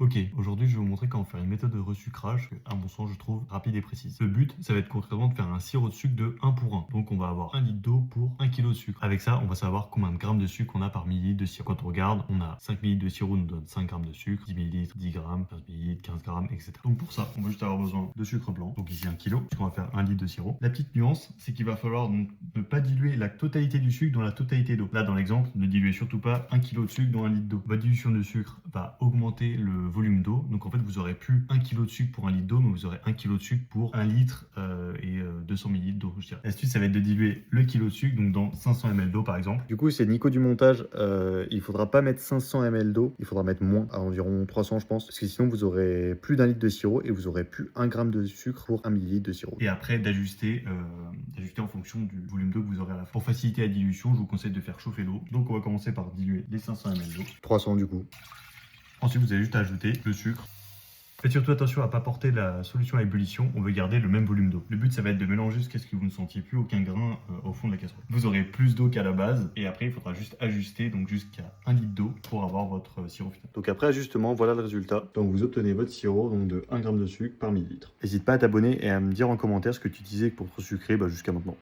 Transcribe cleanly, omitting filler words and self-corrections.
Ok, aujourd'hui je vais vous montrer comment faire une méthode de resucrage que, à mon sens, je trouve rapide et précise. Le but, ça va être concrètement de faire un sirop de sucre de 1 pour 1. Donc on va avoir 1 litre d'eau pour 1 kg de sucre. Avec ça, on va savoir combien de grammes de sucre on a par millilitre de sirop. Quand on regarde, on a 5 millilitres de sirop nous donne 5 grammes de sucre, 10 millilitres, 10 grammes, 15 millilitres, 15 grammes, etc. Donc pour ça, on va juste avoir besoin de sucre blanc. Donc ici 1 kg, puisqu'on va faire 1 litre de sirop. La petite nuance, c'est qu'il va falloir donc ne pas diluer la totalité du sucre dans la totalité d'eau. Là, dans l'exemple, ne diluez surtout pas 1 kg de sucre dans 1 litre d'eau. Votre dilution de sucre va augmenter le volume d'eau. Donc en fait, vous aurez plus 1 kg de sucre pour 1 litre d'eau, mais vous aurez 1 kg de sucre pour 1 litre et 200 millilitres d'eau, je dirais. L'astuce, ça va être de diluer le kilo de sucre, donc dans 500 ml d'eau par exemple. Du coup, c'est Nico du montage. Il faudra pas mettre 500 ml d'eau, il faudra mettre moins, à environ 300, je pense, parce que sinon vous aurez plus d'un litre de sirop et vous aurez plus 1 gramme de sucre pour 1 millilitre de sirop. Et après, d'ajuster en fonction du volume d'eau que vous aurez à la fin. Pour faciliter la dilution, je vous conseille de faire chauffer l'eau. Donc on va commencer par diluer les 500 ml d'eau. 300 du coup. Ensuite, vous allez juste ajouter le sucre. Faites surtout attention à ne pas porter la solution à ébullition, on veut garder le même volume d'eau. Le but, ça va être de mélanger jusqu'à ce que vous ne sentiez plus aucun grain au fond de la casserole. Vous aurez plus d'eau qu'à la base, et après, il faudra juste ajuster, donc jusqu'à 1 litre d'eau pour avoir votre sirop final. Donc après ajustement, voilà le résultat. Donc vous obtenez votre sirop donc de 1 gramme de sucre par millilitre. N'hésite pas à t'abonner et à me dire en commentaire ce que tu disais pour trop sucré jusqu'à maintenant.